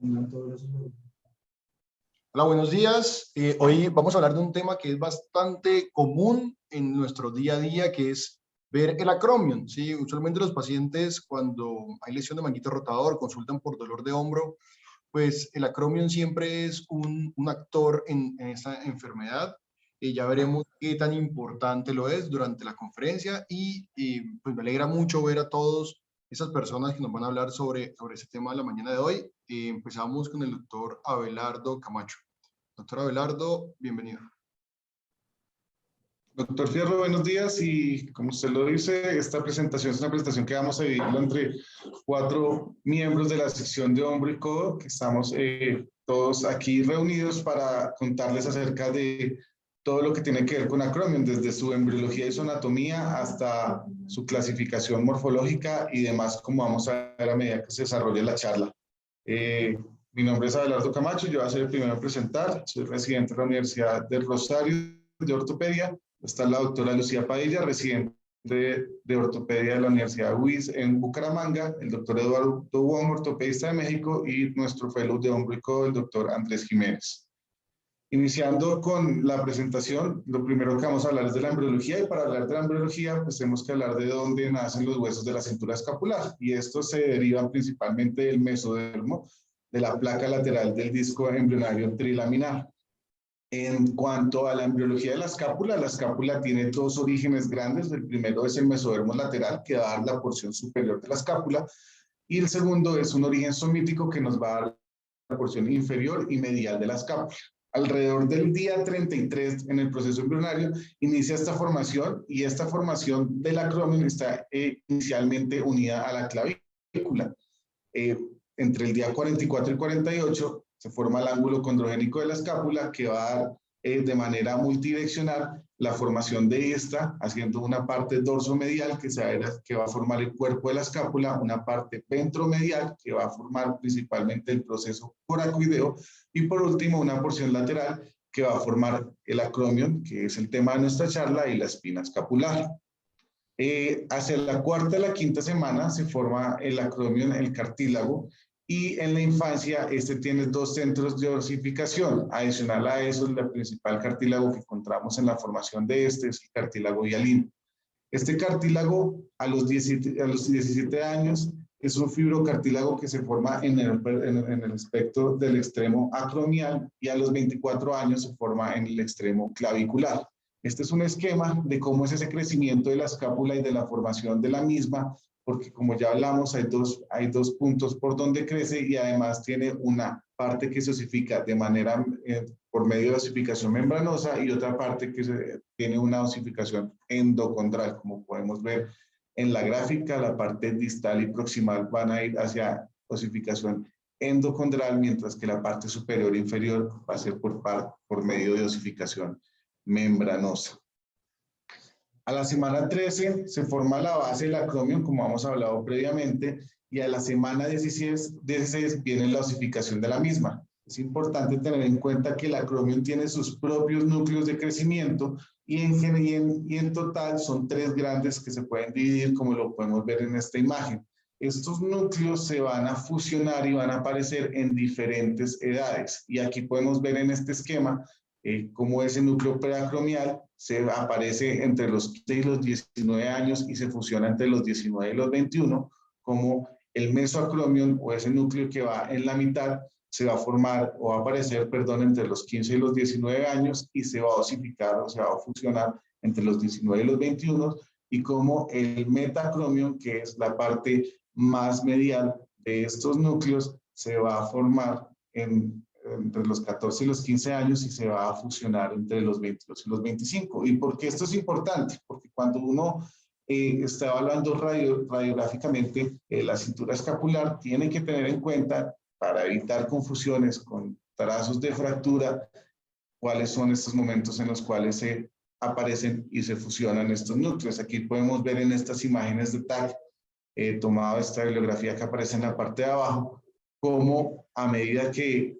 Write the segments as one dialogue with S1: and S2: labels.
S1: Hola, buenos días. Hoy vamos a hablar de un tema que es bastante común en nuestro día a día, que es ver el acromion. ¿Sí? Usualmente los pacientes cuando hay lesión de manguito rotador consultan por dolor de hombro, pues el acromion siempre es un actor en esta enfermedad. Ya veremos qué tan importante lo es durante la conferencia y pues me alegra mucho ver a todos esas personas que nos van a hablar sobre ese tema de la mañana de hoy. Empezamos con el doctor Abelardo Camacho. Doctor Abelardo, bienvenido.
S2: Doctor Fierro, buenos días y como usted lo dice, esta presentación es una presentación que vamos a dividirlo entre 4 miembros de la sección de hombro y codo, que estamos todos aquí reunidos para contarles acerca de todo lo que tiene que ver con acromion, desde su embriología y su anatomía hasta su clasificación morfológica y demás, como vamos a ver a medida que se desarrolle la charla. Mi nombre es Abelardo Camacho, yo voy a ser el primero en presentar, soy residente de la Universidad del Rosario de Ortopedia. Está la doctora Lucía Padilla, residente de ortopedia de la Universidad UIS en Bucaramanga, el doctor Eduardo Wong, ortopedista de México, y nuestro fellow de hombro y codo, el doctor Andrés Jiménez. Iniciando con la presentación, lo primero que vamos a hablar es de la embriología, y para hablar de la embriología, pues tenemos que hablar de dónde nacen los huesos de la cintura escapular, y estos se derivan principalmente del mesodermo, de la placa lateral del disco embrionario trilaminar. En cuanto a la embriología de la escápula tiene 2 orígenes grandes. El primero es el mesodermo lateral, que va a dar la porción superior de la escápula, y el segundo es un origen somítico que nos va a dar la porción inferior y medial de la escápula. Alrededor del día 33 en el proceso embrionario inicia esta formación, y esta formación del acromion está inicialmente unida a la clavícula. Entre el día 44 y 48 se forma el ángulo condrogénico de la escápula, que va a dar de manera multidireccional la formación de esta, haciendo una parte dorsomedial que va a formar el cuerpo de la escápula, una parte ventromedial que va a formar principalmente el proceso coracoideo, y por último una porción lateral que va a formar el acromion, que es el tema de nuestra charla, y la espina escapular. Hacia la 4ª a la 5ª semana se forma el acromion, el cartílago, y en la infancia este tiene 2 centros de osificación. Adicional a eso, el principal cartílago que encontramos en la formación de este es el cartílago hialino. Este cartílago a los 17 años es un fibrocartílago que se forma en el espectro del extremo acromial, y a los 24 años se forma en el extremo clavicular. Este es un esquema de cómo es ese crecimiento de la escápula y de la formación de la misma, porque como ya hablamos, hay dos puntos por donde crece, y además tiene una parte que se osifica de manera por medio de osificación membranosa, y otra parte que tiene una osificación endocondral. Como podemos ver en la gráfica, la parte distal y proximal van a ir hacia osificación endocondral, mientras que la parte superior e inferior va a ser por medio de osificación membranosa. A la semana 13 se forma la base del acromion, como hemos hablado previamente, y a la semana 16 viene la osificación de la misma. Es importante tener en cuenta que el acromion tiene sus propios núcleos de crecimiento, y en total son 3 grandes que se pueden dividir, como lo podemos ver en esta imagen. Estos núcleos se van a fusionar y van a aparecer en diferentes edades, y aquí podemos ver en este esquema cómo ese núcleo preacromial se aparece entre los 15 y los 19 años y se fusiona entre los 19 y los 21, como el mesoacromion, o ese núcleo que va en la mitad, se va a formar o va a aparecer, perdón, entre los 15 y los 19 años, y se va a osificar o se va a fusionar entre los 19 y los 21, y como el metacromion, que es la parte más medial de estos núcleos, se va a formar entre los 14 y los 15 años, y se va a fusionar entre los 22 y los 25. ¿Y por qué esto es importante? Porque cuando uno está evaluando radiográficamente la cintura escapular, tiene que tener en cuenta, para evitar confusiones con trazos de fractura, cuáles son estos momentos en los cuales se aparecen y se fusionan estos núcleos. Aquí podemos ver en estas imágenes de TAC, tomado esta bibliografía que aparece en la parte de abajo, cómo a medida que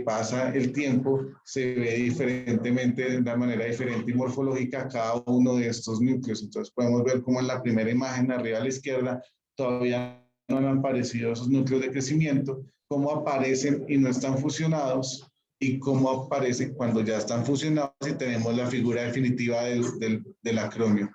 S2: pasa el tiempo se ve diferentemente, de una manera diferente y morfológica, cada uno de estos núcleos. Entonces podemos ver cómo en la primera imagen arriba a la izquierda todavía no han aparecido esos núcleos de crecimiento, cómo aparecen y no están fusionados, y cómo aparecen cuando ya están fusionados y tenemos la figura definitiva del acromio.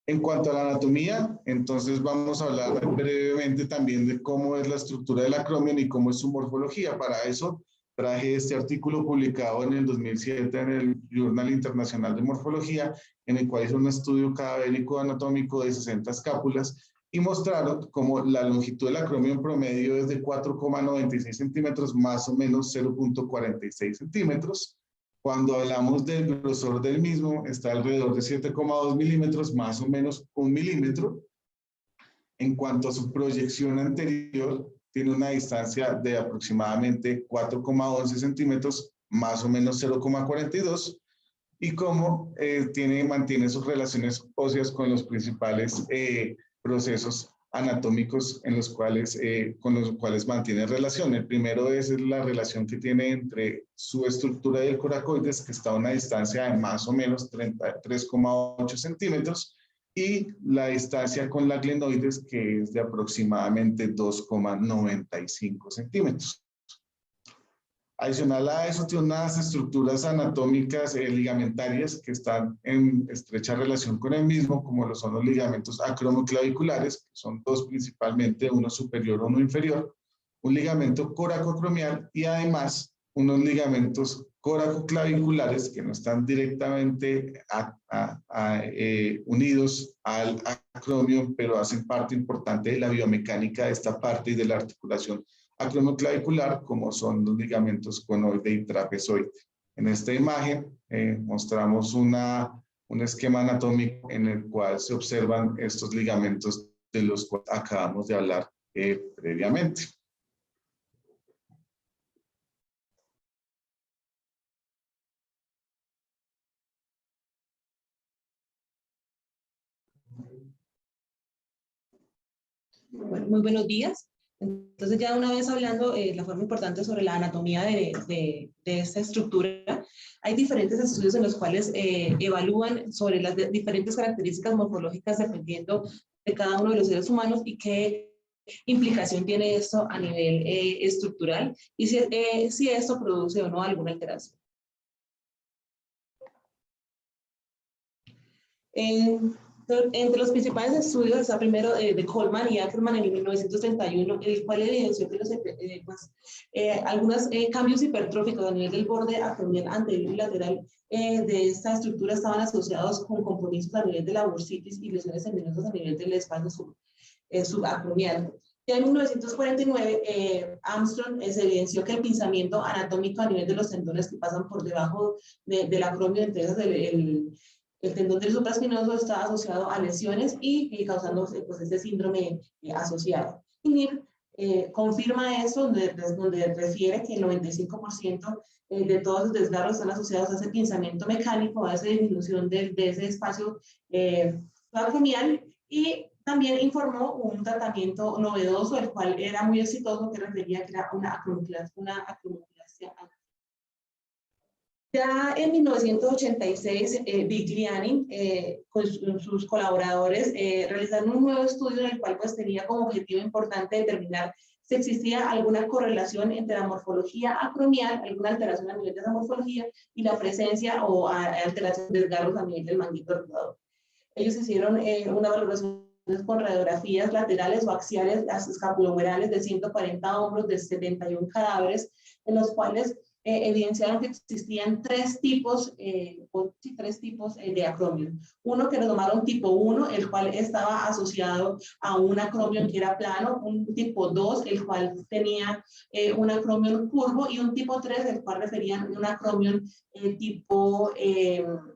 S2: En cuanto a la anatomía, entonces vamos a hablar brevemente también de cómo es la estructura del acromion y cómo es su morfología. Para eso traje este artículo publicado en el 2007 en el Journal Internacional de Morfología, en el cual hizo un estudio cadavérico anatómico de 60 escápulas y mostraron cómo la longitud del acromion promedio es de 4,96 centímetros, más o menos 0,46 centímetros. Cuando hablamos del grosor del mismo, está alrededor de 7,2 milímetros, más o menos 1 milímetro. En cuanto a su proyección anterior, tiene una distancia de aproximadamente 4,11 centímetros, más o menos 0,42, y cómo mantiene sus relaciones óseas con los principales procesos anatómicos con los cuales mantiene relación. El primero es la relación que tiene entre su estructura y el coracoides, que está a una distancia de más o menos 3,8 centímetros, y la distancia con la glenoides, que es de aproximadamente 2,95 centímetros. Adicional a eso, tiene unas estructuras anatómicas ligamentarias que están en estrecha relación con el mismo, como lo son los ligamentos acromoclaviculares, que son dos principalmente, uno superior, uno inferior, un ligamento coracoacromial y además unos ligamentos coracoclaviculares que no están directamente unidos al acromion, pero hacen parte importante de la biomecánica de esta parte y de la articulación acromoclavicular, como son los ligamentos conoide y trapezoide. En esta imagen mostramos un esquema anatómico en el cual se observan estos ligamentos de los cuales acabamos de hablar previamente.
S3: Bueno, muy buenos días. Entonces, ya una vez hablando la forma importante sobre la anatomía de esta estructura, hay diferentes estudios en los cuales evalúan sobre las diferentes características morfológicas dependiendo de cada uno de los seres humanos y qué implicación tiene esto a nivel estructural y si esto produce o no alguna alteración. Entre los principales estudios está primero de Coleman y Ackerman en 1931, el cual evidenció que algunos cambios hipertróficos a nivel del borde acromial anterior y lateral de esta estructura estaban asociados con compromisos a nivel de la bursitis y lesiones tendinosas a nivel del espacio subacromial. Ya en 1949, Armstrong se evidenció que el pinzamiento anatómico a nivel de los tendones que pasan por debajo del acromio, entonces el tendón del supraespinoso está asociado a lesiones y causando pues, este síndrome asociado. Y NIR confirma eso, donde refiere que el 95% de todos los desgarros están asociados a ese pinzamiento mecánico, a esa disminución de ese espacio acromial, y también informó un tratamiento novedoso, el cual era muy exitoso, que refería que era una acromoclastia. Ya en 1986, Vigliani, con sus colaboradores, realizaron un nuevo estudio en el cual pues, tenía como objetivo importante determinar si existía alguna correlación entre la morfología acromial, alguna alteración a nivel de esa morfología, y la presencia o alteración de desgarros a nivel del manguito rotador. Ellos hicieron una valoración con radiografías laterales o axiales, las escapulohumerales de 140 hombros de 71 cadáveres, en los cuales evidenciaron que existían tres tipos de acromion. Uno que lo tomaron tipo 1, el cual estaba asociado a un acromion que era plano, un tipo 2, el cual tenía un acromion curvo, y un tipo 3, el cual referían a un acromion tipo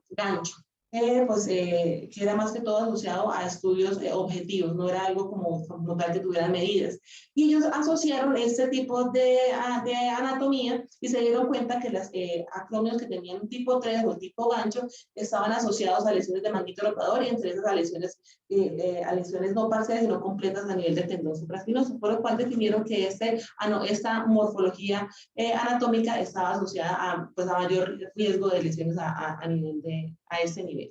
S3: gancho. Que era más que todo asociado a estudios objetivos, no era algo como tal que tuvieran medidas. Y ellos asociaron este tipo de anatomía y se dieron cuenta que las acromios que tenían un tipo 3 o tipo gancho estaban asociados a lesiones de manguito rotador, y entre esas a lesiones no parciales sino completas a nivel del tendón supraespinoso, por lo cual definieron que esta morfología anatómica estaba asociada a mayor riesgo de lesiones a este nivel.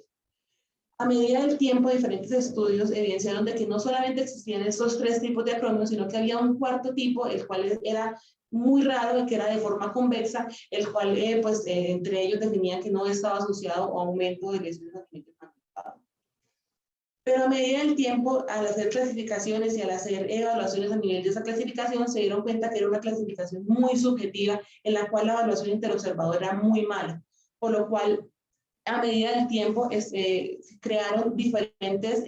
S3: A medida del tiempo, diferentes estudios evidenciaron de que no solamente existían estos tres tipos de acrómenos, sino que había un cuarto tipo, el cual era muy raro, que era de forma convexa, el cual, entre ellos definían que no estaba asociado a aumento de lesiones a nivel del manguito. Pero a medida del tiempo, al hacer clasificaciones y al hacer evaluaciones a nivel de esa clasificación, se dieron cuenta que era una clasificación muy subjetiva, en la cual la evaluación interobservador era muy mala, por lo cual, a medida del tiempo, crearon diferentes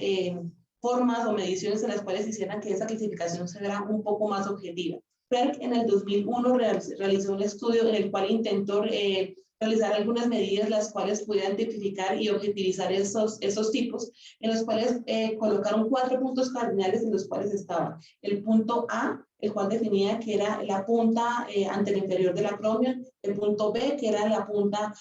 S3: formas o mediciones en las cuales hicieran que esa clasificación fuera un poco más objetiva. PERC en el 2001 realizó un estudio en el cual intentó realizar algunas medidas las cuales pudieran identificar y objetivizar esos tipos, en los cuales colocaron 4 puntos cardinales en los cuales estaba el punto A, el cual definía que era la punta anteroinferior del acromion, el punto B, que era la punta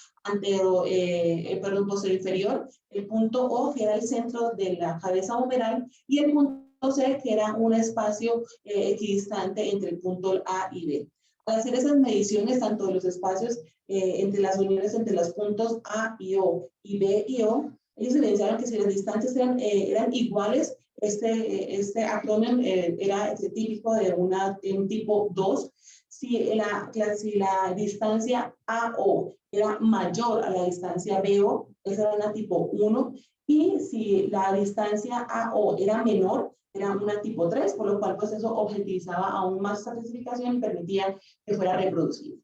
S3: posterior inferior, el punto O, que era el centro de la cabeza humeral, y el punto C, que era un espacio equidistante entre el punto A y B. Al hacer esas mediciones, tanto de los espacios entre las uniones entre los puntos A y O y B y O, ellos evidenciaron que si las distancias eran iguales, este acromion era típico de un tipo 2. Si la distancia AO era mayor a la distancia BO, esa era una tipo 1. Y si la distancia AO era menor, era una tipo 3, por lo cual pues eso objetivizaba aún más esta clasificación y permitía que fuera reproducido.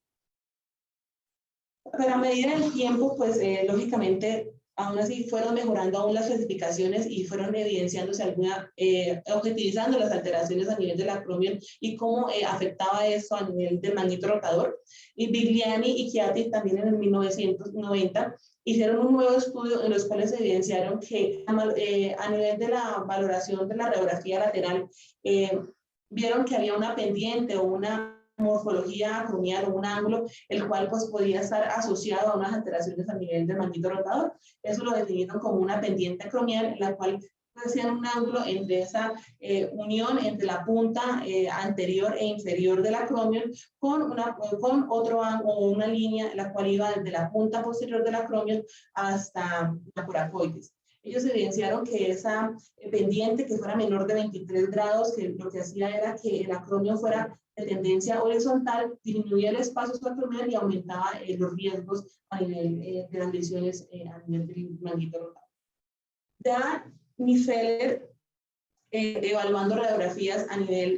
S3: Pero a medida del tiempo, pues lógicamente, aún así fueron mejorando aún las clasificaciones y fueron evidenciándose objetivizando las alteraciones a nivel del acromion y cómo afectaba eso a nivel del manguito rotador. Y Bigliani y Chiatti también en el 1990 hicieron un nuevo estudio en los cuales se evidenciaron que a nivel de la valoración de la radiografía lateral, vieron que había una pendiente o una morfología acromial o un ángulo, el cual pues podía estar asociado a unas alteraciones a nivel del manguito rotador. Eso lo definieron como una pendiente acromial, en la cual hacían un ángulo entre esa unión entre la punta anterior e inferior del acromion con otro ángulo o una línea la cual iba desde la punta posterior del acromion hasta la coracoides. Ellos evidenciaron que esa pendiente que fuera menor de 23 grados, que lo que hacía era que el acromion fuera de tendencia horizontal, disminuía el espacio subacromial y aumentaba los riesgos a nivel de las lesiones a nivel del manguito rotador. Ya Nifeler, evaluando radiografías a nivel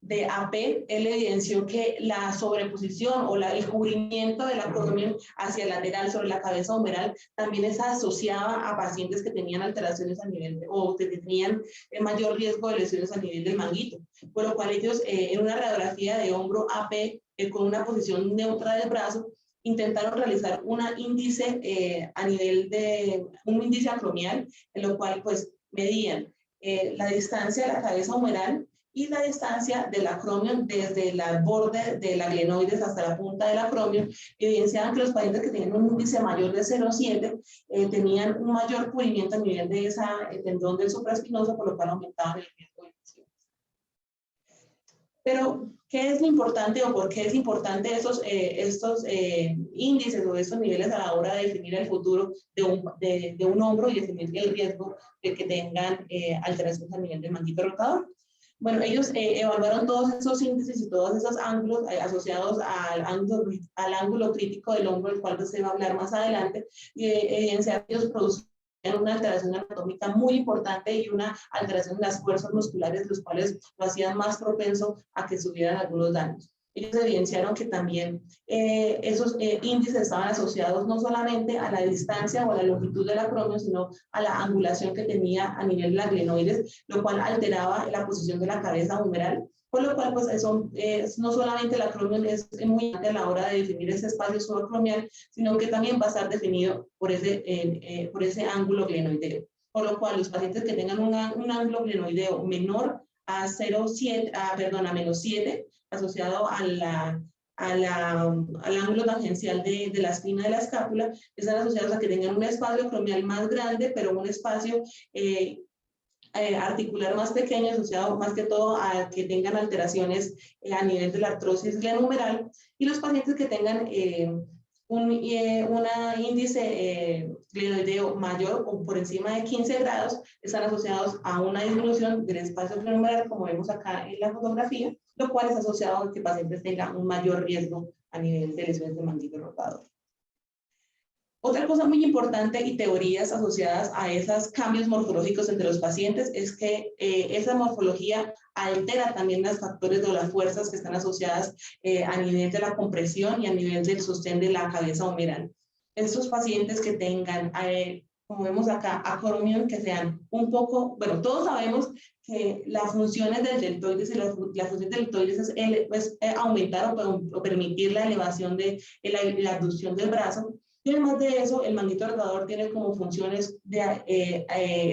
S3: de AP, él evidenció que la sobreposición o el cubrimiento del acromion hacia el lateral sobre la cabeza humeral también se asociaba a pacientes que tenían alteraciones a nivel o que tenían mayor riesgo de lesiones a nivel del manguito, por lo cual ellos en una radiografía de hombro AP con una posición neutra del brazo intentaron realizar un índice a nivel de un índice acromial, en lo cual pues medían la distancia de la cabeza humeral y la distancia del acromion desde el borde de la glenoides hasta la punta del acromion. Evidenciaban que los pacientes que tenían un índice mayor de 0,7 tenían un mayor cubrimiento a nivel de ese tendón del supraespinoso, por lo cual aumentaban el riesgo de lesiones. Pero, ¿qué es lo importante o por qué es importante estos índices o estos niveles a la hora de definir el futuro de un hombro y definir el riesgo de que tengan alteraciones a nivel del manguito rotador? Bueno, ellos evaluaron todos esos índices y todos esos ángulos asociados al ángulo crítico del hombro, del cual se va a hablar más adelante, y evidenciaron que ellos producen una alteración anatómica muy importante y una alteración en las fuerzas musculares, los cuales lo hacían más propenso a que sufrieran algunos daños. Ellos evidenciaron que también esos índices estaban asociados no solamente a la distancia o a la longitud del acromion, sino a la angulación que tenía a nivel de las glenoides, lo cual alteraba la posición de la cabeza humeral. Por lo cual, pues no solamente el acromion es muy importante a la hora de definir ese espacio subacromial, sino que también va a estar definido por ese ángulo glenoideo. Por lo cual, los pacientes que tengan un ángulo glenoideo menor a menos 7, asociado al ángulo tangencial de la espina de la escápula, están asociados a que tengan un espacio acromial más grande, pero un espacio articular más pequeño, asociado más que todo a que tengan alteraciones a nivel de la artrosis glenohumeral, y los pacientes que tengan una índice glenoideo mayor o por encima de 15 grados están asociados a una disminución del espacio glenohumeral, como vemos acá en la fotografía, lo cual es asociado a que el paciente tenga un mayor riesgo a nivel de lesiones del manguito rotador. Otra cosa muy importante y teorías asociadas a esos cambios morfológicos entre los pacientes es que esa morfología altera también los factores de las fuerzas que están asociadas a nivel de la compresión y a nivel del sostén de la cabeza humeral. Estos pacientes que tengan, como vemos acá, acromion, que sean un poco, bueno, todos sabemos que las funciones del deltoides y la función del deltoides es aumentar o permitir la elevación de la abducción del brazo. Y además de eso, el manguito rotador tiene como funciones de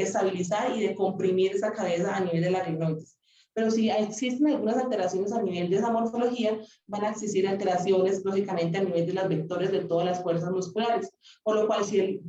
S3: estabilizar y de comprimir esa cabeza a nivel de la rinoides. Pero si existen algunas alteraciones a nivel de esa morfología, van a existir alteraciones, lógicamente, a nivel de los vectores de todas las fuerzas musculares. Por lo cual, si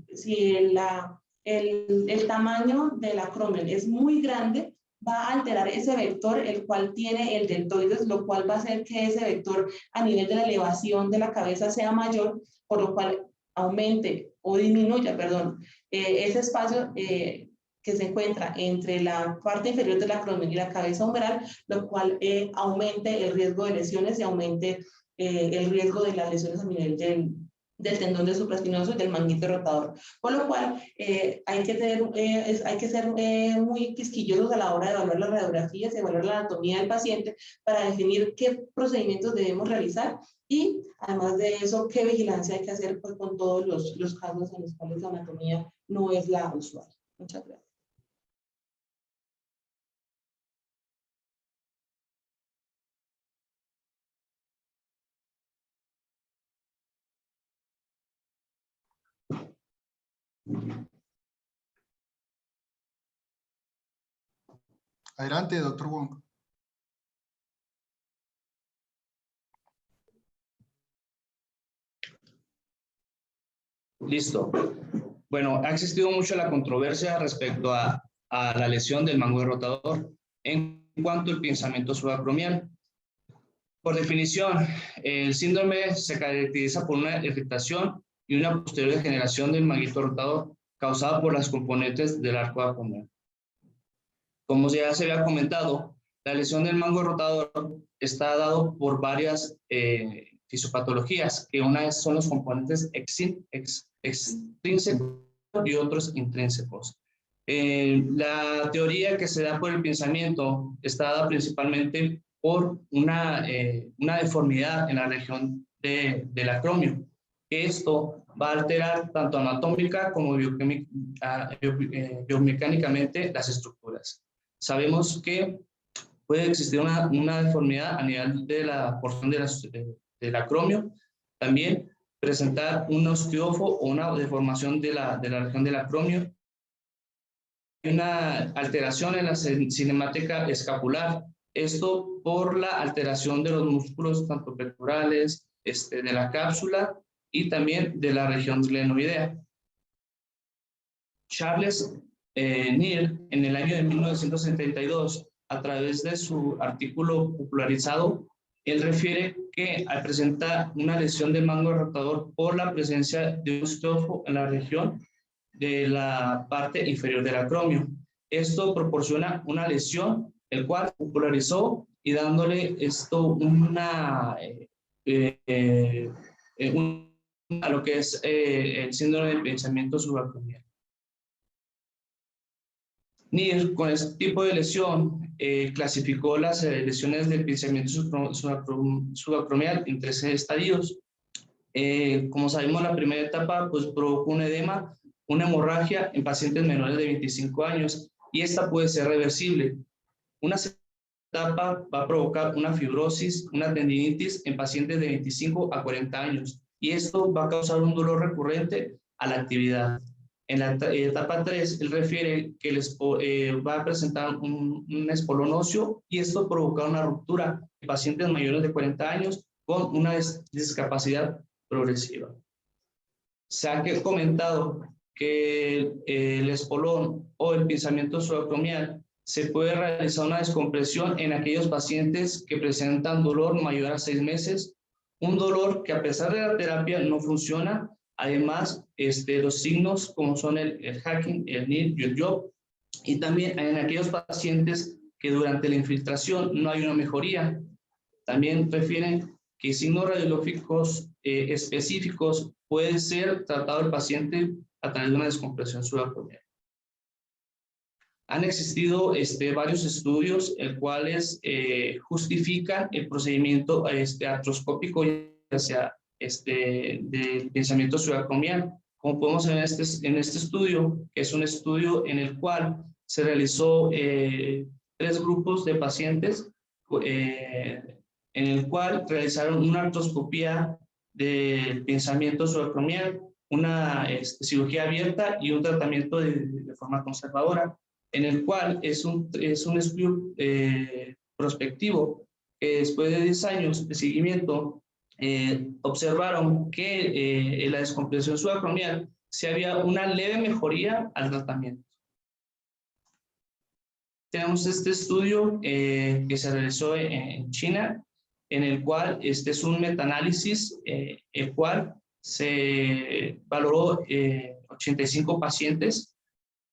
S3: el tamaño del acromion es muy grande, va a alterar ese vector, el cual tiene el deltoides, lo cual va a hacer que ese vector a nivel de la elevación de la cabeza sea mayor, por lo cual aumente o disminuya, perdón, ese espacio que se encuentra entre la parte inferior del acromion y la cabeza humeral, lo cual aumente el riesgo de lesiones y aumente el riesgo de las lesiones a nivel del tendón del supraespinoso y del manguito rotador. Por lo cual hay que ser muy quisquillosos a la hora de evaluar las radiografías y evaluar la anatomía del paciente para definir qué procedimientos debemos realizar y además de eso, qué vigilancia hay que hacer pues, con todos los casos en los cuales la anatomía no es la usual. Muchas gracias.
S1: Adelante, doctor Wong.
S4: Listo. Bueno, ha existido mucho la controversia respecto a la lesión del mango rotador en cuanto al pinzamiento subacromial. Por definición, el síndrome se caracteriza por una irritación y una posterior degeneración del manguito rotador causada por las componentes del arco acromial. Como ya se había comentado, la lesión del mango rotador está dado por varias fisiopatologías, que una son los componentes extrínsecos y otros intrínsecos. La teoría que se da por el pinzamiento está dada principalmente por una deformidad en la región del acromio. Esto va a alterar tanto anatómica como biomecánicamente las estructuras. Sabemos que puede existir una deformidad a nivel de la porción del acromio, también presentar un osteófo o una deformación de la región del acromio, una alteración en la cinemática escapular, esto por la alteración de los músculos tanto pectorales, de la cápsula y también de la región glenoidea. Charles Neal, en el año de 1972, a través de su artículo popularizado, él refiere que al presentar una lesión del mango rotador por la presencia de un osteófo en la región de la parte inferior del acromio. Esto proporciona una lesión, el cual popularizó y dándole esto a lo que es el síndrome del pinzamiento subacromial. Neal, con este tipo de lesión, clasificó las lesiones del pinzamiento subacromial en 13 estadios. Como sabemos, la primera etapa pues, provocó un edema, una hemorragia en pacientes menores de 25 años y esta puede ser reversible. Una segunda etapa va a provocar una fibrosis, una tendinitis en pacientes de 25 a 40 años y esto va a causar un dolor recurrente a la actividad. En la etapa 3, él refiere que va a presentar un espolón óseo y esto provoca una ruptura en pacientes mayores de 40 años con una discapacidad progresiva. Se ha comentado que el espolón o el pinzamiento subacromial se puede realizar una descompresión en aquellos pacientes que presentan dolor mayor a 6 meses, un dolor que a pesar de la terapia no funciona. Además, los signos como son el hacking, el NIR y el YOP, y también en aquellos pacientes que durante la infiltración no hay una mejoría, también refieren que signos radiológicos específicos puede ser tratado el paciente a través de una descompresión subacromial. Han existido varios estudios, el cuales justifican el procedimiento artroscópico, ya sea del pensamiento subacromial. Como podemos ver en este estudio, que es un estudio en el cual se realizó 3 grupos de pacientes, en el cual realizaron una artroscopía del pensamiento subacromial, una cirugía abierta y un tratamiento de forma conservadora, en el cual es un estudio prospectivo que después de 10 años de seguimiento observaron que en la descompresión subacromial sí había una leve mejoría al tratamiento. Tenemos este estudio que se realizó en China, en el cual es un metaanálisis, el cual se valoró 85 pacientes,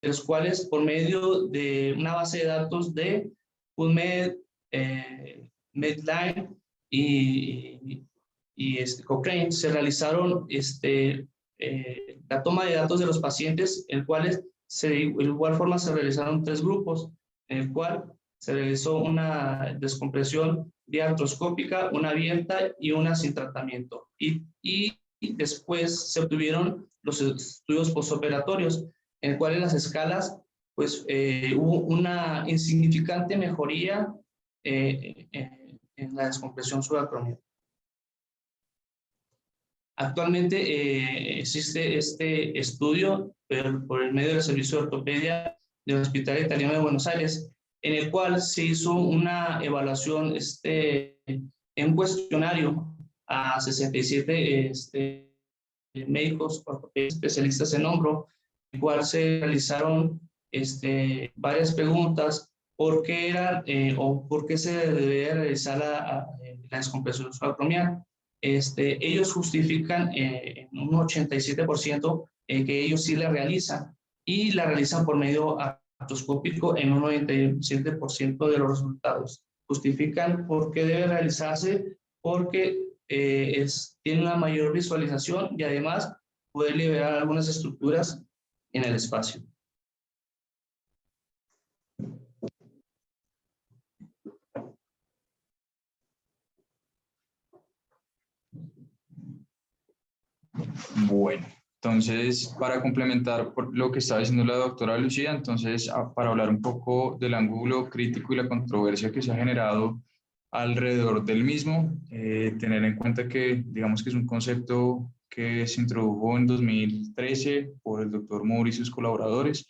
S4: de los cuales por medio de una base de datos de PubMed, Medline y Cochrane se realizaron la toma de datos de los pacientes, en cuales de igual forma se realizaron 3 grupos, en el cual se realizó una descompresión vía artroscópica, una abierta y una sin tratamiento. Y después se obtuvieron los estudios postoperatorios, en el cual en las escalas pues, hubo una insignificante mejoría en la descompresión subacromial. Actualmente existe este estudio por el medio del Servicio de Ortopedia del Hospital Italiano de Buenos Aires, en el cual se hizo una evaluación en cuestionario a 67 médicos especialistas en hombro, en el cual se realizaron varias preguntas: ¿por qué o por qué se debe realizar la descompresión subacromial? Ellos justifican en un 87% que ellos sí la realizan, y la realizan por medio artroscópico en un 97% de los resultados. Justifican por qué debe realizarse, porque tiene una mayor visualización y además puede liberar algunas estructuras en el espacio.
S5: Bueno, entonces, para complementar lo que estaba diciendo la doctora Lucía, entonces, para hablar un poco del ángulo crítico y la controversia que se ha generado alrededor del mismo, tener en cuenta que, digamos que es un concepto que se introdujo en 2013 por el doctor Moore y sus colaboradores,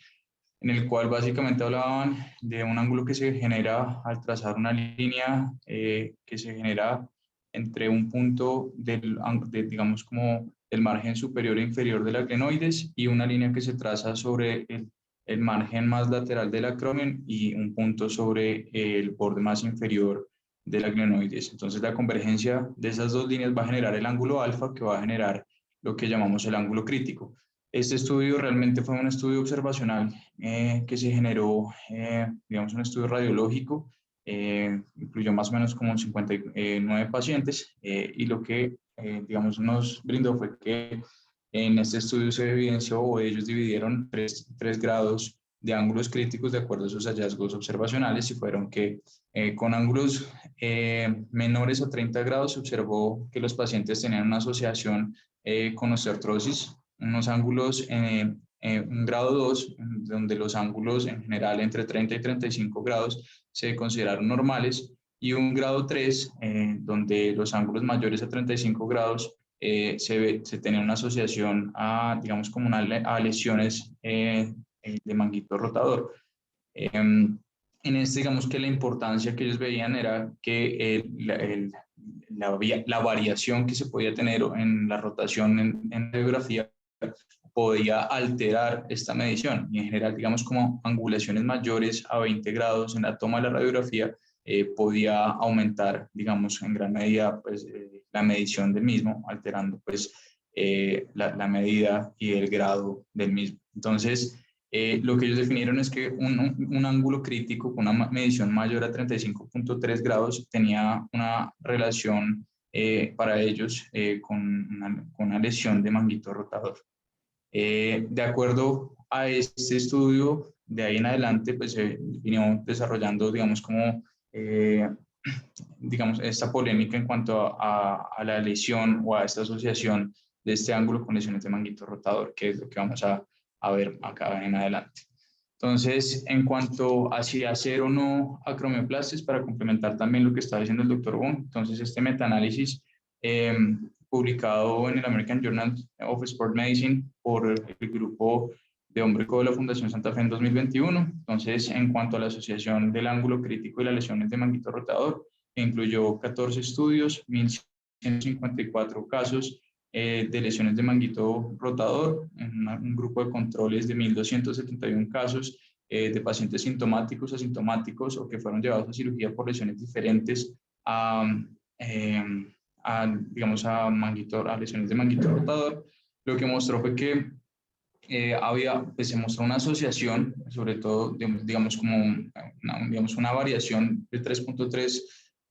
S5: en el cual básicamente hablaban de un ángulo que se genera al trazar una línea que se genera entre un punto digamos como el margen superior e inferior del glenoides y una línea que se traza sobre el margen más lateral del acromion y un punto sobre el borde más inferior del glenoides. Entonces la convergencia de esas 2 líneas va a generar el ángulo alfa, que va a generar lo que llamamos el ángulo crítico. Este estudio realmente fue un estudio observacional que se generó, digamos, un estudio radiológico, incluyó más o menos como 59 pacientes, y lo que, digamos, nos brindó fue que en este estudio se evidenció, o ellos dividieron tres grados de ángulos críticos de acuerdo a sus hallazgos observacionales, y fueron que con ángulos menores a 30 grados se observó que los pacientes tenían una asociación con osteoartrosis, unos ángulos en grado 2, donde los ángulos en general entre 30 y 35 grados se consideraron normales, y un grado 3, donde los ángulos mayores a 35 grados se tenía una asociación a, digamos, como a lesiones de manguito rotador. En digamos que la importancia que ellos veían era que la variación que se podía tener en la rotación en radiografía podía alterar esta medición, y en general, digamos, como angulaciones mayores a 20 grados en la toma de la radiografía podía aumentar, digamos, en gran medida, pues, la medición del mismo, alterando pues la medida y el grado del mismo. Entonces, lo que ellos definieron es que un ángulo crítico con una medición mayor a 35.3 grados tenía una relación para ellos con una lesión de manguito rotador. De acuerdo a este estudio, de ahí en adelante, pues se vino desarrollando, digamos, como, digamos, esta polémica en cuanto a la lesión o a esta asociación de este ángulo con lesiones de manguito rotador, que es lo que vamos a ver acá en adelante. Entonces, en cuanto a si hacer o no acromioplasties, para complementar también lo que está diciendo el doctor Bon, entonces este metaanálisis publicado en el American Journal of Sport Medicine por el grupo de Hombro de la Fundación Santa Fe en 2021. Entonces, en cuanto a la asociación del ángulo crítico y las lesiones de manguito rotador, incluyó 14 estudios, 1.154 casos de lesiones de manguito rotador, en un grupo de controles de 1.271 casos de pacientes sintomáticos, asintomáticos o que fueron llevados a cirugía por lesiones diferentes digamos, a lesiones de manguito rotador. Lo que mostró fue que se mostró una asociación, sobre todo, digamos, como una variación de 3.3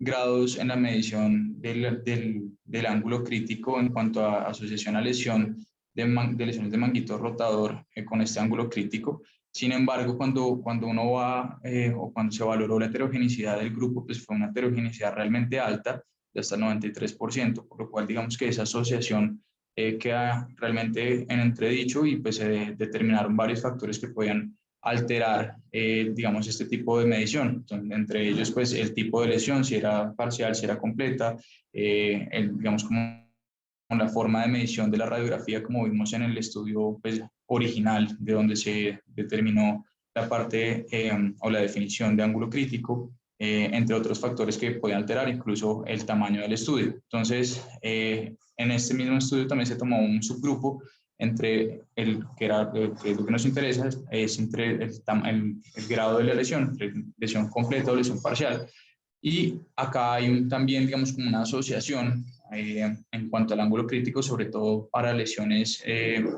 S5: grados en la medición del ángulo crítico en cuanto a asociación a lesión de lesiones de manguito rotador con este ángulo crítico. Sin embargo, cuando uno va o cuando se valoró la heterogeneidad del grupo, pues fue una heterogeneidad realmente alta, de hasta el 93%, por lo cual digamos que esa asociación queda realmente en entredicho y pues se determinaron varios factores que podían alterar, digamos, este tipo de medición. Entonces, entre ellos, pues, el tipo de lesión, si era parcial, si era completa, digamos, como la forma de medición de la radiografía, como vimos en el estudio pues, original, de donde se determinó la parte o la definición de ángulo crítico, entre otros factores que pueden alterar incluso el tamaño del estudio. Entonces, en este mismo estudio también se tomó un subgrupo entre que es lo que nos interesa, es entre el grado de la lesión, lesión completa o lesión parcial. Y acá hay también, digamos, como una asociación en cuanto al ángulo crítico, sobre todo para lesiones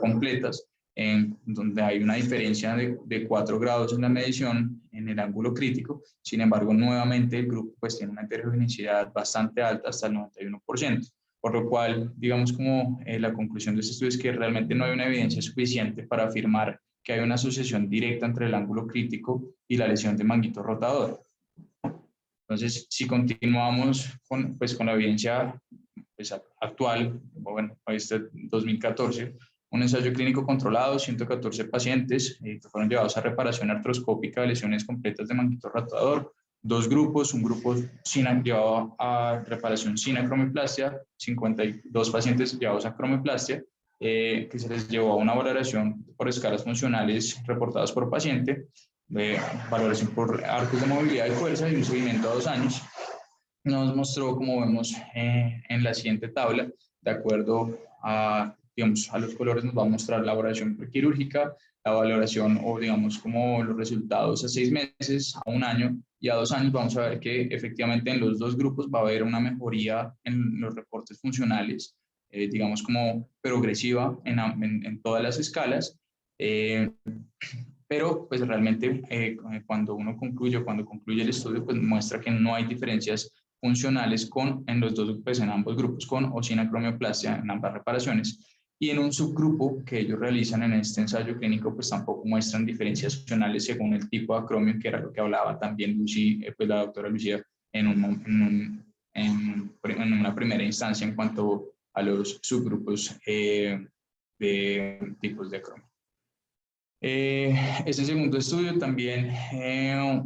S5: completas, en donde hay una diferencia de 4 grados en la medición en el ángulo crítico. Sin embargo, nuevamente el grupo pues tiene una heterogeneidad bastante alta, hasta el 91%. Por lo cual, digamos como la conclusión de este estudio es que realmente no hay una evidencia suficiente para afirmar que hay una asociación directa entre el ángulo crítico y la lesión de manguito rotador. Entonces, si continuamos con la evidencia pues, actual, bueno, este 2014, un ensayo clínico controlado, 114 pacientes que fueron llevados a reparación artroscópica de lesiones completas de manguito rotador, 2 grupos, un grupo llevado a reparación sin acromioplastia, 52 pacientes llevados a acromioplastia, que se les llevó a una valoración por escalas funcionales reportadas por paciente, valoración por arcos de movilidad y fuerza y un seguimiento a 2 años. Nos mostró, como vemos en la siguiente tabla, de acuerdo a, digamos, a los colores nos va a mostrar la valoración quirúrgica, la valoración o digamos como los resultados a 6 meses, a 1 año y a 2 años. Vamos a ver que efectivamente en los 2 grupos va a haber una mejoría en los reportes funcionales, digamos como progresiva en todas las escalas. Pero pues realmente cuando concluye el estudio, pues muestra que no hay diferencias funcionales en ambos grupos, con o sin acromioplastia en ambas reparaciones. Y en un subgrupo que ellos realizan en este ensayo clínico, pues tampoco muestran diferencias funcionales según el tipo de acromio, que era lo que hablaba también pues la doctora Lucía en una primera instancia en cuanto a los subgrupos de tipos de acromio. Este segundo estudio también,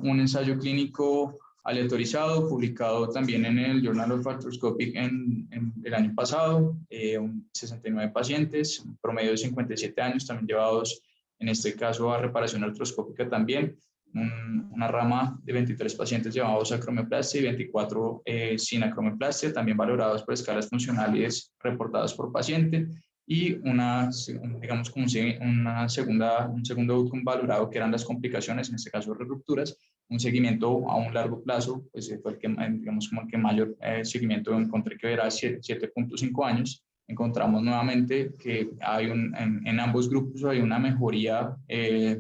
S5: un ensayo clínico aleatorizado, publicado también en el Journal of Arthroscopic en el año pasado, 69 pacientes, un promedio de 57 años, también llevados en este caso a reparación artroscópica también, una rama de 23 pacientes llevados a acromioplastia y 24 sin acromioplastia, también valorados por escalas funcionales reportadas por paciente, y digamos como un segundo outcome valorado que eran las complicaciones, en este caso rupturas, un seguimiento a un largo plazo, pues fue el que, digamos, como el que mayor seguimiento encontré, que era 7.5 años. Encontramos nuevamente que hay en ambos grupos hay una mejoría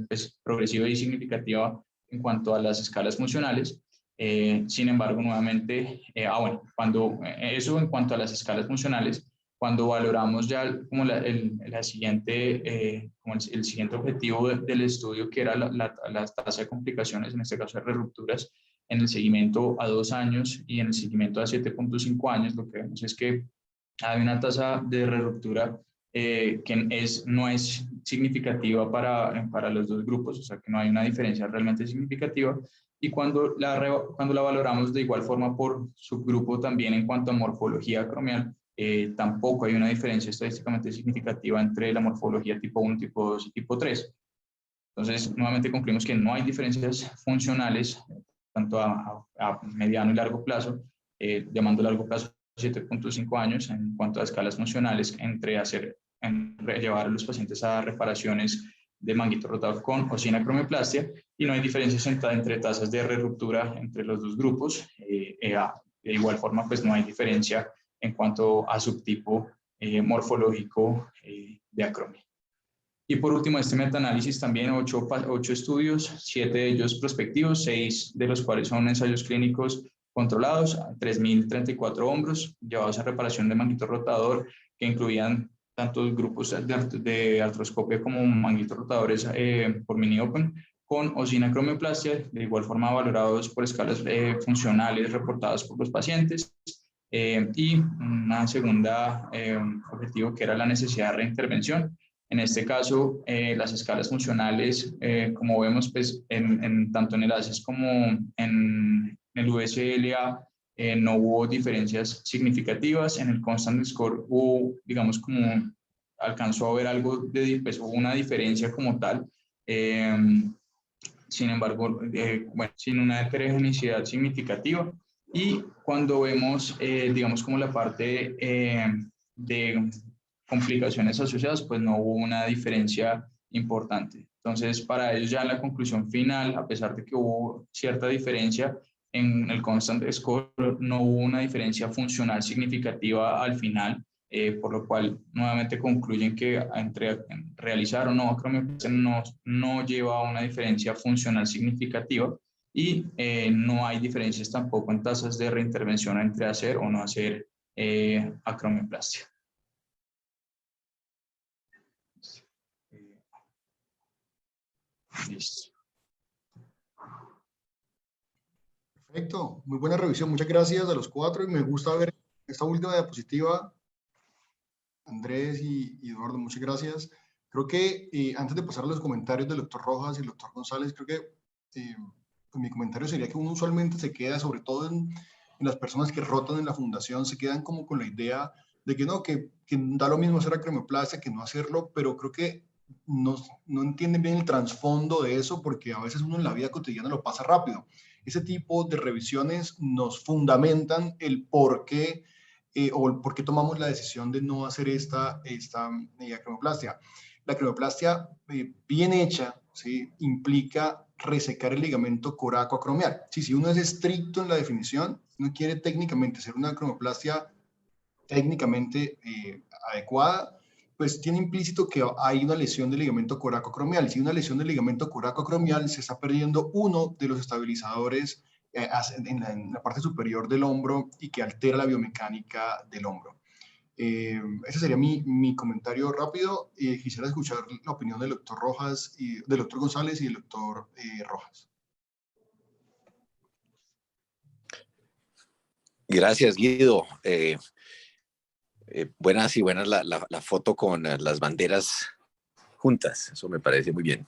S5: pues, progresiva y significativa en cuanto a las escalas funcionales. Sin embargo, nuevamente, bueno, eso en cuanto a las escalas funcionales, cuando valoramos ya como la siguiente, como el siguiente objetivo del estudio, que era la tasa de complicaciones, en este caso de rupturas, en el seguimiento a 2 años y en el seguimiento a 7.5 años, lo que vemos es que hay una tasa de ruptura que no es significativa para los dos grupos, o sea que no hay una diferencia realmente significativa. Y cuando la valoramos de igual forma por subgrupo también en cuanto a morfología acromial, tampoco hay una diferencia estadísticamente significativa entre la morfología tipo 1, tipo 2 y tipo 3. Entonces, nuevamente concluimos que no hay diferencias funcionales, tanto a mediano y largo plazo, llamando largo plazo 7.5 años, en cuanto a escalas funcionales, llevar a los pacientes a reparaciones de manguito rotador con o sin acromioplastia, y no hay diferencias entre tasas de reruptura entre los dos grupos. De igual forma, pues no hay diferencia en cuanto a subtipo morfológico de acromia. Y por último, este metaanálisis también 8 estudios, 7 de ellos prospectivos, 6 de los cuales son ensayos clínicos controlados, 3.034 hombros llevados a reparación de manguito rotador, que incluían tanto grupos de artroscopia como manguitos rotadores por mini open, con o sin acromioplastia, de igual forma valorados por escalas funcionales reportadas por los pacientes. Y una segunda objetivo, que era la necesidad de reintervención. En este caso, las escalas funcionales, como vemos, pues, tanto en el ACES como en el USLA, no hubo diferencias significativas. En el Constant Score hubo, digamos, como alcanzó a haber algo pues hubo una diferencia como tal. Sin embargo, bueno, sin una heterogeneidad significativa. Y cuando vemos, digamos, como la parte de complicaciones asociadas, pues no hubo una diferencia importante. Entonces, para ellos ya en la conclusión final, a pesar de que hubo cierta diferencia en el Constant Score, no hubo una diferencia funcional significativa al final, por lo cual nuevamente concluyen que entre realizar o no acromioplastia no lleva a una diferencia funcional significativa, y no hay diferencias tampoco en tasas de reintervención entre hacer o no hacer acromioplastia. Listo.
S1: Perfecto, muy buena revisión, muchas gracias a los 4 y me gusta ver esta última diapositiva. Andrés y Eduardo, muchas gracias. Creo que antes de pasar a los comentarios del doctor Rojas y el doctor González, creo que pues mi comentario sería que uno usualmente se queda, sobre todo en las personas que rotan en la fundación, se quedan como con la idea de que no, que da lo mismo hacer acromioplastia que no hacerlo, pero creo que no entienden bien el trasfondo de eso, porque a veces uno en la vida cotidiana lo pasa rápido. Ese tipo de revisiones nos fundamentan el por qué o el por qué tomamos la decisión de no hacer esta acromioplastia. La acromioplastia bien hecha, ¿sí?, implica resecar el ligamento coracoacromial. Sí, si uno es estricto en la definición, uno quiere técnicamente hacer una acromioplastia técnicamente adecuada, pues tiene implícito que hay una lesión del ligamento coracoacromial. Si hay una lesión del ligamento coracoacromial, se está perdiendo uno de los estabilizadores en la parte superior del hombro y que altera la biomecánica del hombro. Ese sería mi comentario rápido. Quisiera escuchar la opinión del doctor Rojas, del doctor González y del doctor Rojas.
S6: Gracias, Guido. Buenas la foto con las banderas juntas. Eso me parece muy bien.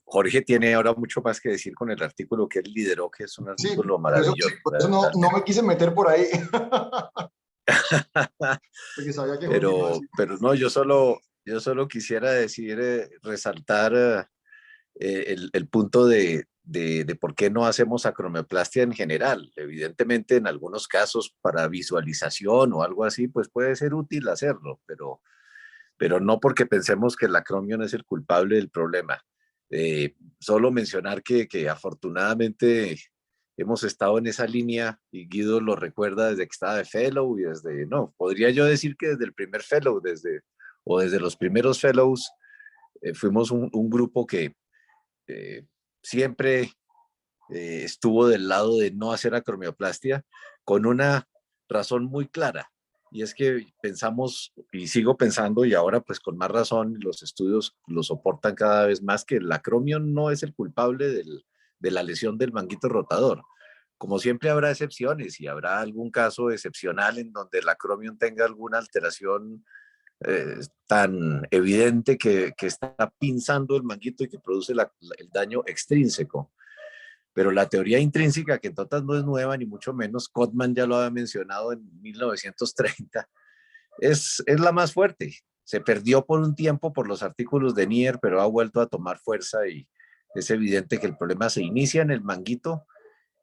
S6: Jorge tiene ahora mucho más que decir con el artículo que él lideró, que es un artículo maravilloso.
S1: Por eso no me quise meter por ahí. Porque sabía que
S6: pero no, yo solo quisiera decir, resaltar el punto de por qué no hacemos acromioplastia en general. Evidentemente, en algunos casos, para visualización o algo así, pues puede ser útil hacerlo, pero no porque pensemos que el acromion es el culpable del problema. Solo mencionar que afortunadamente hemos estado en esa línea y Guido lo recuerda desde que estaba de fellow y desde, no, podría yo decir que desde el primer fellow, desde los primeros fellows, fuimos un grupo que siempre estuvo del lado de no hacer acromioplastia con una razón muy clara. Y es que pensamos, y sigo pensando, y ahora pues con más razón, los estudios lo soportan cada vez más, que el acromion no es el culpable de la lesión del manguito rotador. Como siempre habrá excepciones y habrá algún caso excepcional en donde el acromion tenga alguna alteración tan evidente que está pinzando el manguito y que produce el daño extrínseco. Pero la teoría intrínseca, que en total no es nueva, ni mucho menos, Cotman ya lo había mencionado en 1930, es la más fuerte. Se perdió por un tiempo por los artículos de Nier, pero ha vuelto a tomar fuerza y es evidente que el problema se inicia en el manguito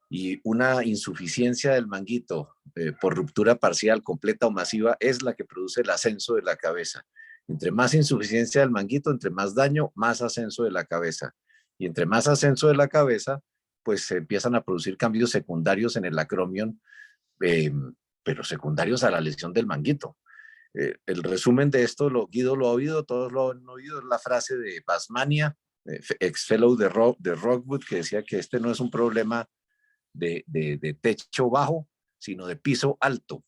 S6: y una insuficiencia del manguito por ruptura parcial, completa o masiva es la que produce el ascenso de la cabeza. Entre más insuficiencia del manguito, entre más daño, más ascenso de la cabeza. Y entre más ascenso de la cabeza, pues se empiezan a producir cambios secundarios en el acromion, eh, pero secundarios a la lesión del manguito. El resumen de esto, Guido lo ha oído, todos lo han oído, es la frase de Basmania, ex fellow de Rockwood, que decía que este no es un problema de techo bajo, sino de piso alto.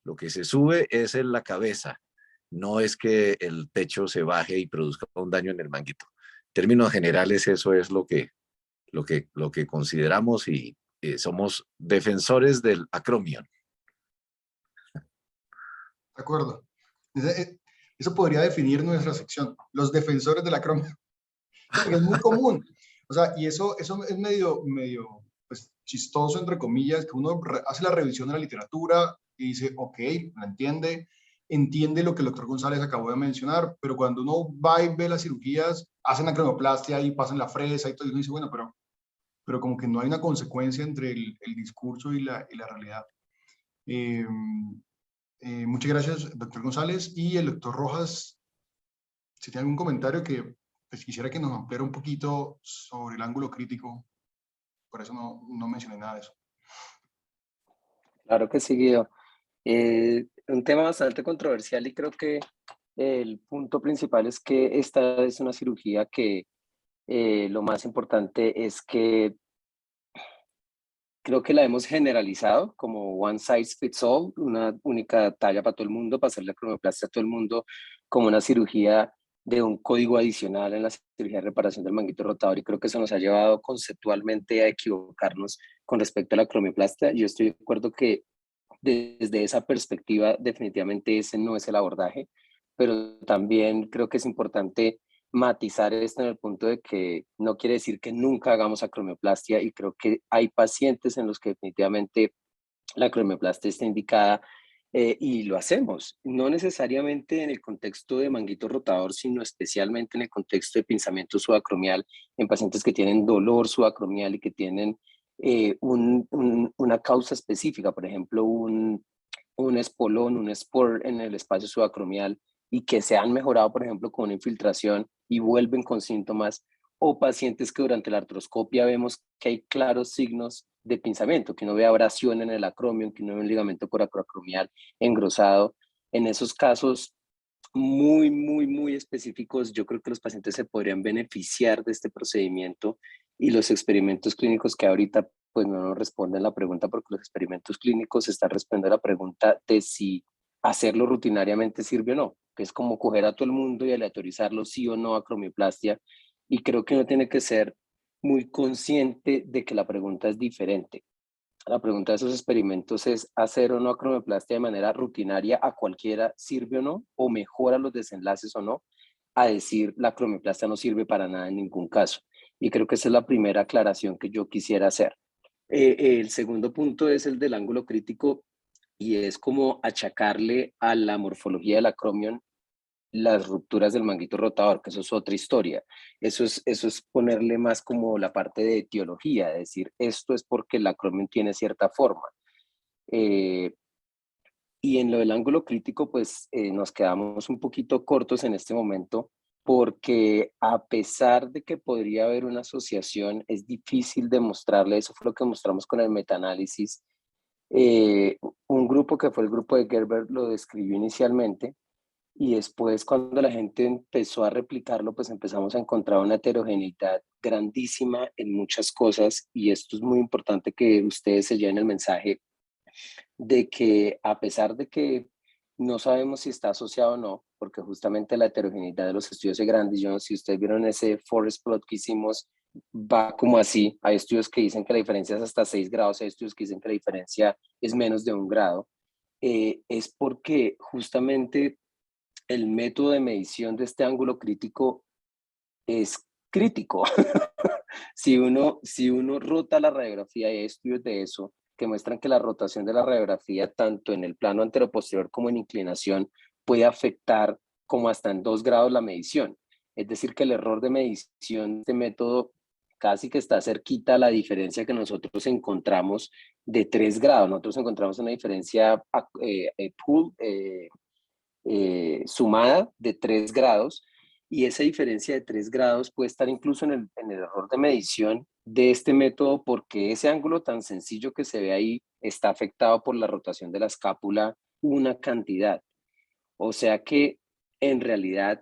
S6: Lo que se sube es en la cabeza, no es que el techo se baje y produzca un daño en el manguito. En términos generales, eso es lo que consideramos y somos defensores del acromion.
S1: De acuerdo. Eso podría definir nuestra sección, los defensores de la acromion. Porque es muy común. O sea, y eso es medio pues, chistoso, entre comillas, que uno hace la revisión de la literatura y dice, ok, la entiende lo que el doctor González acabó de mencionar, pero cuando uno va y ve las cirugías, hacen la cronoplastia y pasan la fresa y todo, y uno dice, bueno, pero como que no hay una consecuencia entre el discurso y la realidad. Muchas gracias, doctor González. Y el doctor Rojas, si tiene algún comentario que pues, quisiera que nos ampliara un poquito sobre el ángulo crítico, por eso no mencioné nada de eso.
S7: Claro que sí, Guido. Un tema bastante controversial y creo que el punto principal es que esta es una cirugía que lo más importante es que creo que la hemos generalizado como one size fits all, una única talla para todo el mundo, para hacer la cromioplastia a todo el mundo, como una cirugía de un código adicional en la cirugía de reparación del manguito rotador, y creo que eso nos ha llevado conceptualmente a equivocarnos con respecto a la cromioplastia. Yo estoy de acuerdo que desde esa perspectiva definitivamente ese no es el abordaje, pero también creo que es importante matizar esto en el punto de que no quiere decir que nunca hagamos acromioplastia, y creo que hay pacientes en los que definitivamente la acromioplastia está indicada y lo hacemos, no necesariamente en el contexto de manguito rotador, sino especialmente en el contexto de pinzamiento subacromial en pacientes que tienen dolor subacromial y que tienen una causa específica, por ejemplo, un espolón, un spur en el espacio subacromial, y que se han mejorado, por ejemplo, con una infiltración y vuelven con síntomas, o pacientes que durante la artroscopia vemos que hay claros signos de pinzamiento, que uno ve abrasión en el acromion, que uno ve un ligamento coracoacromial engrosado. En esos casos muy específicos, yo creo que los pacientes se podrían beneficiar de este procedimiento, y los experimentos clínicos que ahorita pues no nos responden la pregunta, porque los experimentos clínicos están respondiendo a la pregunta de si hacerlo rutinariamente sirve o no, que es como coger a todo el mundo y aleatorizarlo sí o no a cromioplastia, y creo que uno tiene que ser muy consciente de que la pregunta es diferente. La pregunta de esos experimentos es: ¿hacer o no acromioplastia de manera rutinaria a cualquiera sirve o no? ¿O mejora los desenlaces o no? A decir, la acromioplastia no sirve para nada en ningún caso. Y creo que esa es la primera aclaración que yo quisiera hacer. El segundo punto es el del ángulo crítico, y es como achacarle a la morfología del acromion las rupturas del manguito rotador, que eso es otra historia. Eso es ponerle más como la parte de etiología, es decir, esto es porque el acromion tiene cierta forma. Y en lo del ángulo crítico, pues nos quedamos un poquito cortos en este momento, porque a pesar de que podría haber una asociación, es difícil demostrarle. Eso fue lo que mostramos con el metaanálisis. Un grupo que fue el grupo de Gerber lo describió inicialmente, y después cuando la gente empezó a replicarlo, pues empezamos a encontrar una heterogeneidad grandísima en muchas cosas, y esto es muy importante que ustedes se lleven el mensaje de que a pesar de que no sabemos si está asociado o no, porque justamente la heterogeneidad de los estudios es grande. Yo no sé si ustedes vieron ese forest plot que hicimos, va como así. Hay estudios que dicen que la diferencia es hasta 6 grados, hay estudios que dicen que la diferencia es menos de 1 grado. Es porque justamente el método de medición de este ángulo crítico es crítico. Si uno rota la radiografía, y hay estudios de eso que muestran que la rotación de la radiografía, tanto en el plano anteroposterior como en inclinación, puede afectar como hasta en 2 grados la medición. Es decir, que el error de medición de este método casi que está cerquita a la diferencia que nosotros encontramos de 3 grados. Nosotros encontramos una diferencia sumada de 3 grados, y esa diferencia de 3 grados puede estar incluso en el error de medición de este método, porque ese ángulo tan sencillo que se ve ahí está afectado por la rotación de la escápula una cantidad. O sea que en realidad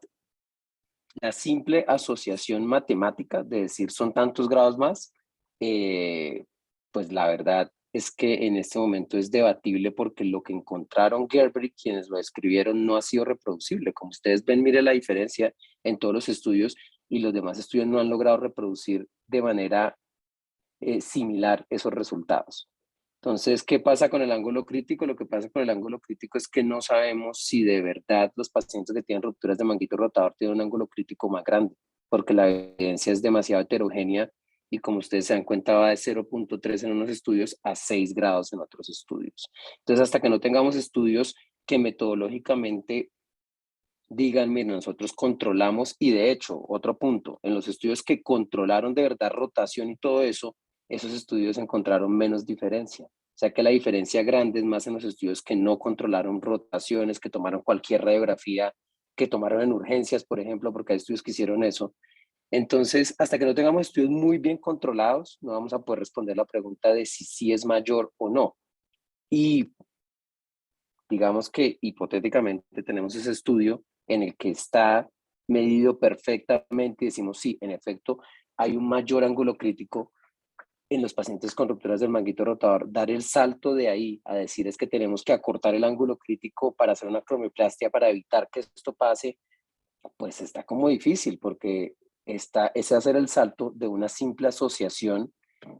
S7: la simple asociación matemática de decir son tantos grados más, pues la verdad es que en este momento es debatible, porque lo que encontraron Gerber y quienes lo escribieron no ha sido reproducible. Como ustedes ven, mire la diferencia en todos los estudios, y los demás estudios no han logrado reproducir de manera similar esos resultados. Entonces, ¿qué pasa con el ángulo crítico? Lo que pasa con el ángulo crítico es que no sabemos si de verdad los pacientes que tienen rupturas de manguito rotador tienen un ángulo crítico más grande, porque la evidencia es demasiado heterogénea, y como ustedes se dan cuenta va de 0.3 en unos estudios a 6 grados en otros estudios. Entonces, hasta que no tengamos estudios que metodológicamente digan, miren, nosotros controlamos, y de hecho, otro punto, en los estudios que controlaron de verdad rotación y todo eso, esos estudios encontraron menos diferencia. O sea que la diferencia grande es más en los estudios que no controlaron rotaciones, que tomaron cualquier radiografía, que tomaron en urgencias, por ejemplo, porque hay estudios que hicieron eso. Entonces, hasta que no tengamos estudios muy bien controlados, no vamos a poder responder la pregunta de si sí es mayor o no. Y digamos que hipotéticamente tenemos ese estudio en el que está medido perfectamente y decimos, sí, en efecto, hay un mayor ángulo crítico en los pacientes con rupturas del manguito rotador. Dar el salto de ahí a decir es que tenemos que acortar el ángulo crítico para hacer una acromioplastia para evitar que esto pase, pues está como difícil, porque ese hacer el salto de una simple asociación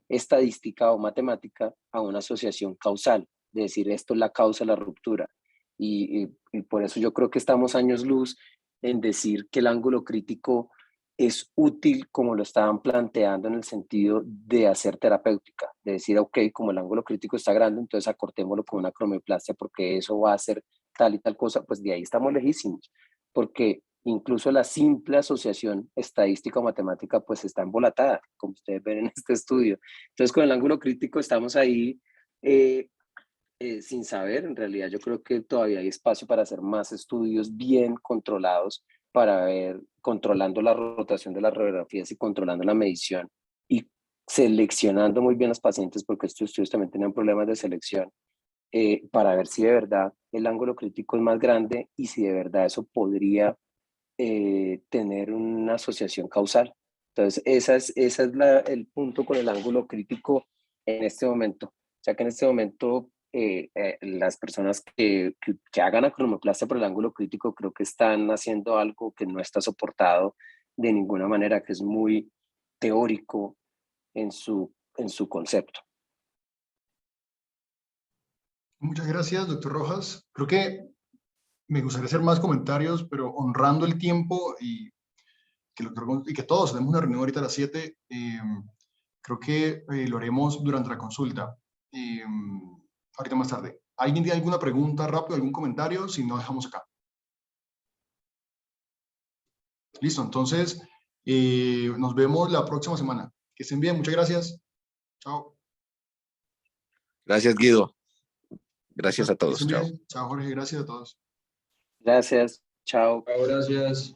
S7: estadística o matemática a una asociación causal, de decir esto es la causa de la ruptura. Y por eso yo creo que estamos años luz en decir que el ángulo crítico es útil como lo estaban planteando, en el sentido de hacer terapéutica, de decir, ok, como el ángulo crítico está grande, entonces acortémoslo con una acromioplastia porque eso va a hacer tal y tal cosa. Pues de ahí estamos lejísimos, porque incluso la simple asociación estadística o matemática pues está embolatada, como ustedes ven en este estudio. Entonces con el ángulo crítico estamos ahí sin saber. En realidad yo creo que todavía hay espacio para hacer más estudios bien controlados, para ver, controlando la rotación de las radiografías y controlando la medición, y seleccionando muy bien los pacientes, porque estos estudios también tenían problemas de selección, para ver si de verdad el ángulo crítico es más grande y si de verdad eso podría tener una asociación causal. Entonces, esa es el punto con el ángulo crítico en este momento. O sea que en este momento las personas que hagan acromioplastia por el ángulo crítico, creo que están haciendo algo que no está soportado de ninguna manera, que es muy teórico en su concepto.
S1: Muchas gracias, doctor Rojas. Creo que me gustaría hacer más comentarios, pero honrando el tiempo y que todos tenemos una reunión ahorita a las 7, creo que lo haremos durante la consulta, ahorita más tarde. ¿Alguien tiene alguna pregunta rápido, algún comentario? Si no, dejamos acá. Listo, entonces nos vemos la próxima semana. Que estén bien, muchas gracias. Chao.
S6: Gracias, Guido. Gracias a
S1: Que
S6: todos.
S1: estén
S6: Chao.
S1: bien. Chao, Jorge. Gracias a todos.
S7: Gracias. Chao.
S5: Gracias.